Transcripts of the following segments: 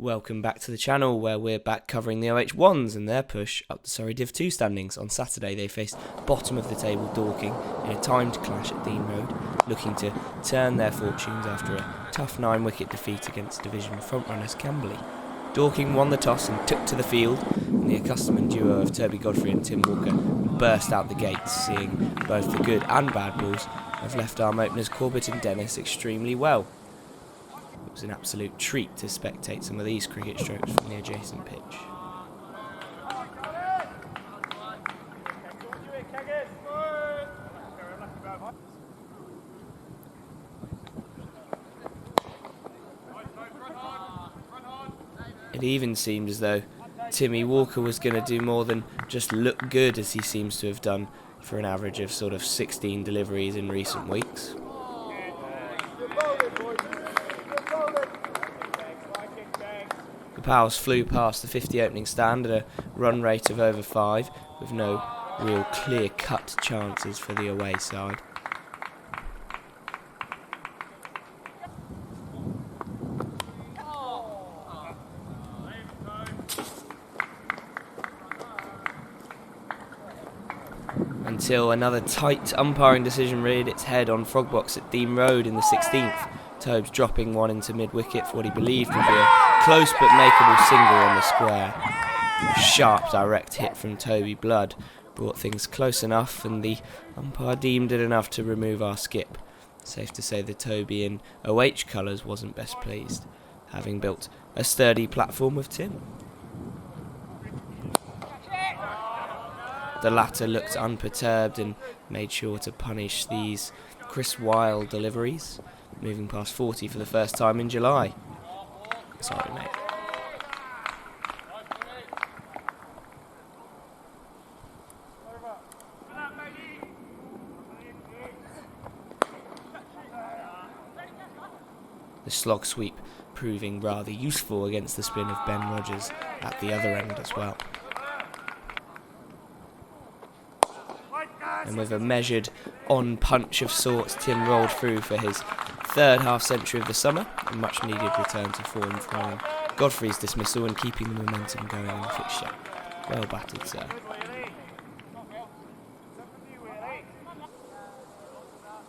Welcome back to the channel, where we're back covering the OH1s and their push up the Surrey Div 2 standings. On Saturday they faced bottom of the table Dorking in a timed clash at Dean Road, looking to turn their fortunes after a tough 9-wicket defeat against division frontrunners Camberley. Dorking won the toss and took to the field, and the accustomed duo of Toby Godfrey and Tim Walker burst out the gates, seeing both the good and bad balls of left-arm openers Corbett and Dennis extremely well. It was an absolute treat to spectate some of these cricket strokes from the adjacent pitch. It even seemed as though Timmy Walker was going to do more than just look good, as he seems to have done for an average of sort of 16 deliveries in recent weeks. The Pals flew past the 50 opening stand at a run rate of over 5, with no real clear-cut chances for the away side. Until another tight umpiring decision reared its head on Frogbox at Dean Road in the 16th, Tobes dropping one into mid-wicket for what he believed would be a close but makeable single on the square. A sharp direct hit from Toby Blood brought things close enough, and the umpire deemed it enough to remove our skip. Safe to say the Toby in OH colours wasn't best pleased, having built a sturdy platform with Tim. The latter looked unperturbed and made sure to punish these Chris Wilde deliveries, moving past 40 for the first time in July. Sorry, mate. The slog sweep proving rather useful against the spin of Ben Rogers at the other end as well. And with a measured on-punch of sorts, Tim rolled through for his third half-century of the summer, a much-needed return to form following Godfrey's dismissal and keeping the momentum going in the fixture. Well batted, sir.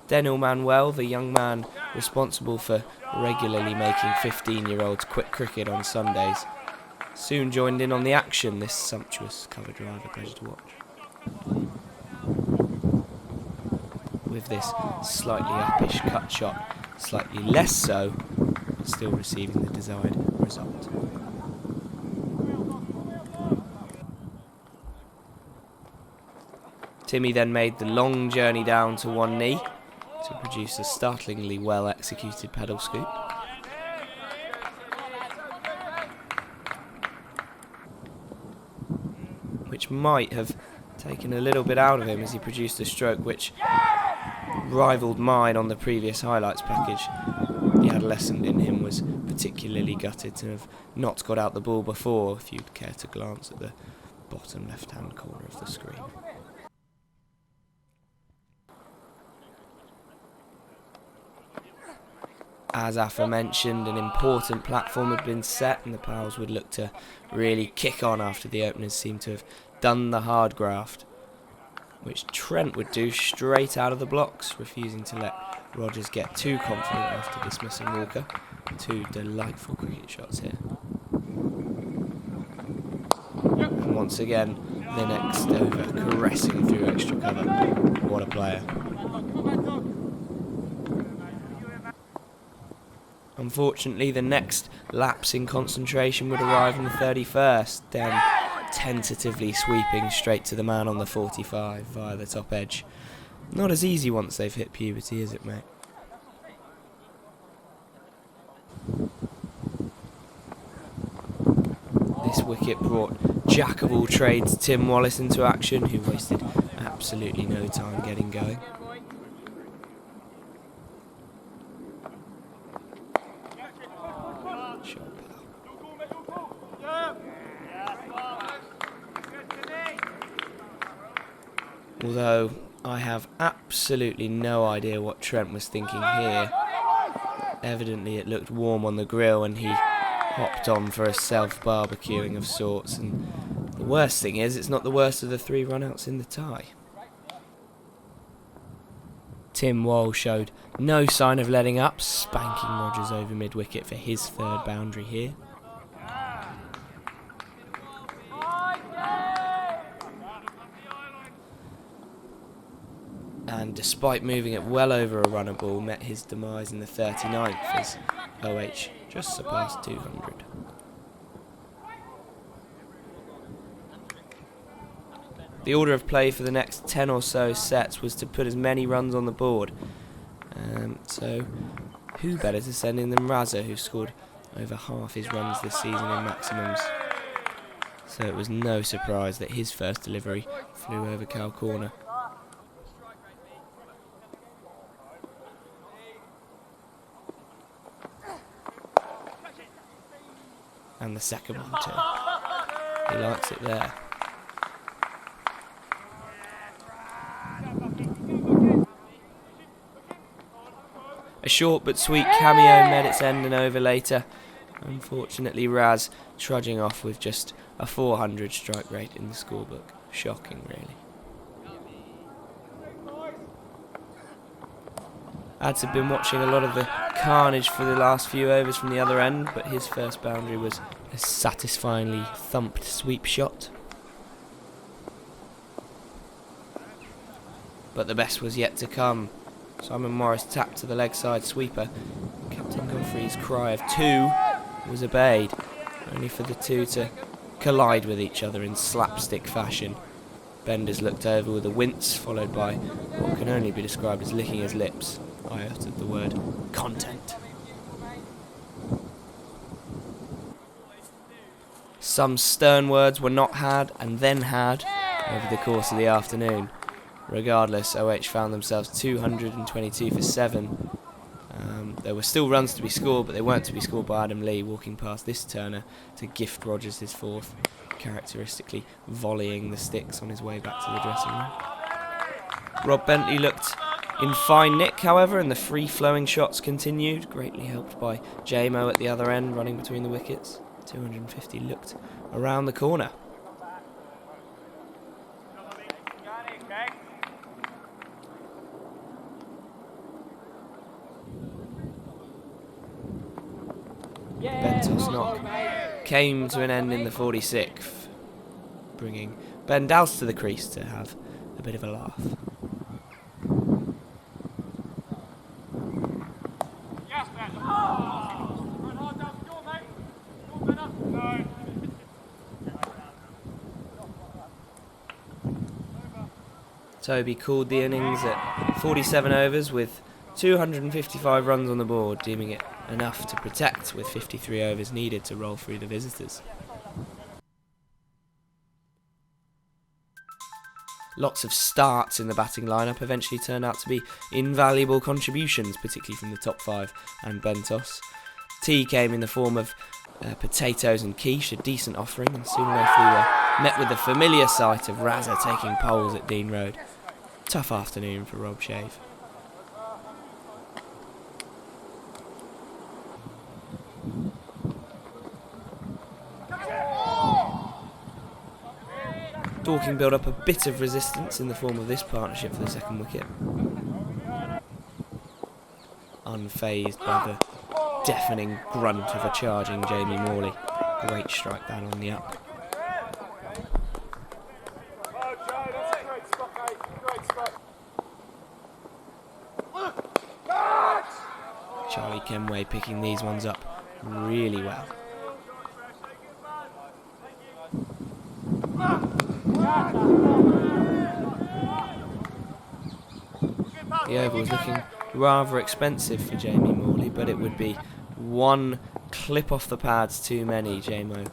Denil Manuel, the young man responsible for regularly making 15-year-olds quit cricket on Sundays, soon joined in on the action. This sumptuous cover drive, a pleasure to watch. With this slightly uppish cut shot, slightly less so, but still receiving the desired result. Timmy then made the long journey down to one knee to produce a startlingly well executed pedal scoop. Which might have taken a little bit out of him, as he produced a stroke which rivaled mine on the previous highlights package. The adolescent in him was particularly gutted to have not got out the ball before, if you'd care to glance at the bottom left-hand corner of the screen. As aforementioned, an important platform had been set, and the Pals would look to really kick on after the openers seemed to have done the hard graft, which Trent would do straight out of the blocks, refusing to let Rogers get too confident after dismissing Walker. Two delightful cricket shots here. And once again, the next over caressing through extra cover. What a player. Unfortunately, the next lapse in concentration would arrive on the 31st, then tentatively sweeping straight to the man on the 45 via the top edge. Not as easy once they've hit puberty, is it, mate? This wicket brought jack of all trades Tim Wallace into action, who wasted absolutely no time getting going. Although I have absolutely no idea what Trent was thinking here. Evidently it looked warm on the grill, and he hopped on for a self-barbecuing of sorts, and the worst thing is, it's not the worst of the 3 runouts in the tie. Tim Wall showed no sign of letting up, spanking Rogers over mid-wicket for his 3rd boundary here. And despite moving it well over a runner ball, met his demise in the 39th as OH just surpassed 200. The order of play for the next 10 or so sets was to put as many runs on the board. So who better to send in than Raza, who scored over half his runs this season in maximums. So it was no surprise that his first delivery flew over cow corner. And the second one too. He likes it there. A short but sweet cameo met its end and over later. Unfortunately, Raz trudging off with just a 400 strike rate in the scorebook. Shocking, really. Ads had been watching a lot of the carnage for the last few overs from the other end, but his first boundary was a satisfyingly thumped sweep shot. But the best was yet to come. Simon Morris tapped to the leg side sweeper. Captain Godfrey's cry of 2 was obeyed, only for the 2 to collide with each other in slapstick fashion. Benders looked over with a wince, followed by what can only be described as licking his lips. I uttered the word content. Some stern words were not had and then had over the course of the afternoon. Regardless, OH found themselves 222 for 7. There were still runs to be scored, but they weren't to be scored by Adam Lee, walking past this turner to gift Rogers his 4th, characteristically volleying the sticks on his way back to the dressing room. Rob Bentley looked in fine nick, however, and the free-flowing shots continued, greatly helped by J-Mo at the other end, running between the wickets. 250 looked around the corner. Bentos knock came to an end in the 46th, bringing Ben Dowse to the crease to have a bit of a laugh. Toby called the innings at 47 overs with 255 runs on the board, deeming it enough to protect with 53 overs needed to roll through the visitors. Lots of starts in the batting lineup eventually turned out to be invaluable contributions, particularly from the top 5 and Bentos. Tea came in the form of potatoes and quiche, a decent offering, and soon enough we were met with the familiar sight of Raza taking poles at Dean Road. Tough afternoon for Rob Shave. Dorking built up a bit of resistance in the form of this partnership for the second wicket. Unfazed by the deafening grunt of a charging Jamie Morley. Great strike that on the up. Charlie Kenway picking these ones up really well. The over was looking rather expensive for Jamie Morley, but it would be one clip off the pads too many. J-Mo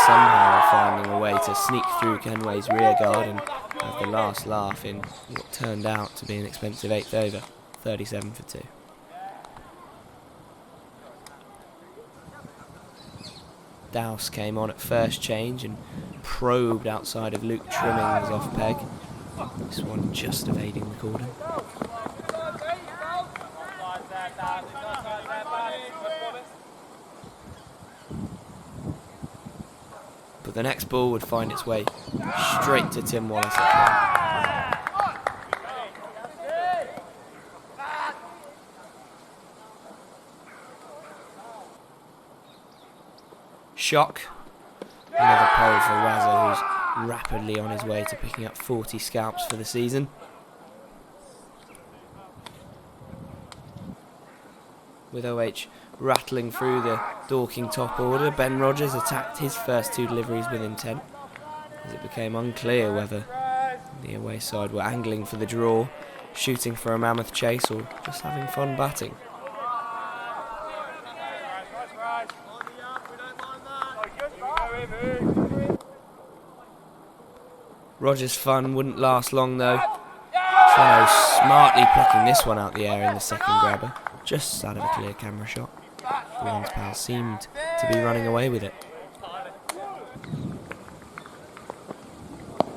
somehow finding a way to sneak through Kenway's rear guard and have the last laugh in what turned out to be an expensive 8th over, 37 for 2. Dowse came on at first change and probed outside of Luke Trimmings off peg. This one just evading the cordon. but the next ball would find its way straight to Tim Wallace at play. Shock. Another pole for Razza, who's rapidly on his way to picking up 40 scalps for the season. With OH rattling through the Dorking top order, Ben Rogers attacked his first 2 deliveries with intent, as it became unclear whether the away side were angling for the draw, shooting for a mammoth chase, or just having fun batting. Rogers' fun wouldn't last long though. Treno smartly plucking this one out the air in the second grabber, just out of a clear camera shot. Vaughan's pal seemed to be running away with it.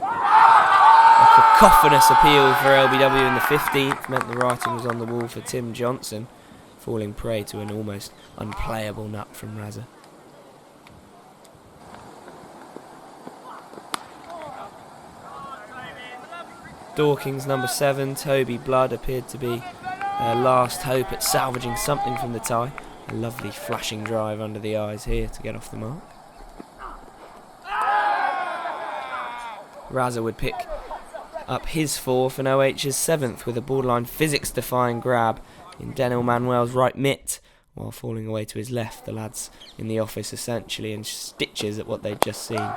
A cacophonous appeal for LBW in the 15th meant the writing was on the wall for Tim Johnson, falling prey to an almost unplayable nut from Razza. Dorking's number 7, Toby Blood, appeared to be their last hope at salvaging something from the tie. A lovely flashing drive under the eyes here to get off the mark. Razza would pick up his 4th and OH's 7th with a borderline physics-defying grab in Denil Manuel's right mitt, while falling away to his left, the lads in the office essentially in stitches at what they'd just seen.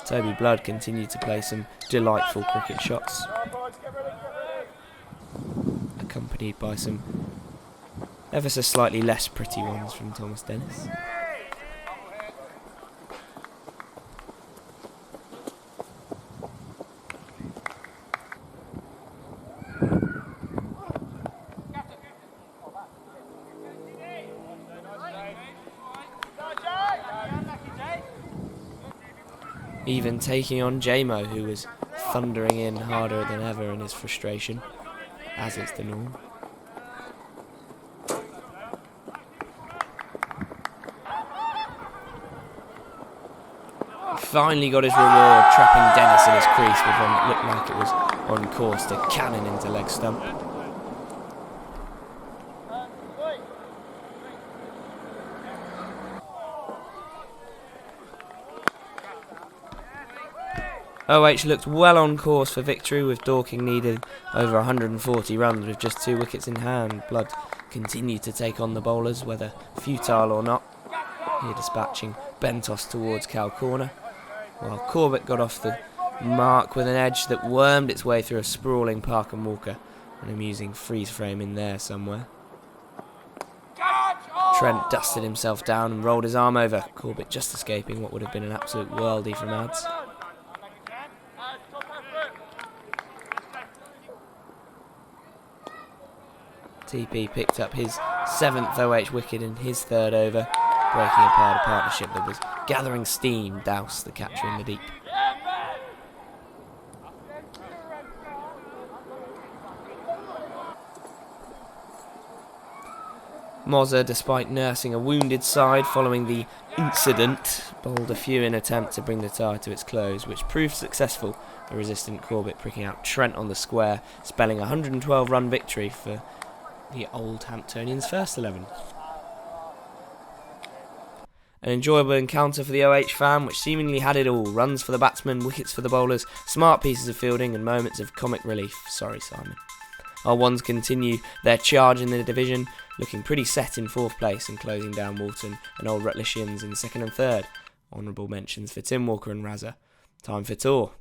Toby Blood continued to play some delightful cricket shots, accompanied by some ever so slightly less pretty ones from Thomas Dennis. Even taking on J-Mo, who was thundering in harder than ever in his frustration, as is the norm. He finally got his reward, trapping Dennis in his crease with one that looked like it was on course to cannon into leg stump. OH looked well on course for victory, with Dorking needed over 140 runs with just 2 wickets in hand. Blood continued to take on the bowlers, whether futile or not, here dispatching Bentos towards Cal corner, while Corbett got off the mark with an edge that wormed its way through a sprawling Park and Walker, an amusing freeze frame in there somewhere. Trent dusted himself down and rolled his arm over, Corbett just escaping what would have been an absolute worldie from Ads. TP picked up his 7th OH wicket in his 3rd over, breaking apart a partnership that was gathering steam, doused the catcher in the deep. Mozza, despite nursing a wounded side following the incident, bowled a few in attempt to bring the tie to its close, which proved successful, the resistant Corbett pricking out Trent on the square, spelling a 112-run victory for the Old Hamptonians' first 11. An enjoyable encounter for the OH fan, which seemingly had it all: runs for the batsmen, wickets for the bowlers, smart pieces of fielding and moments of comic relief. Sorry, Simon. Our ones continue their charge in the division, looking pretty set in 4th place and closing down Walton and Old Rutlishians in 2nd and 3rd. Honourable mentions for Tim Walker and Razza. Time for tour.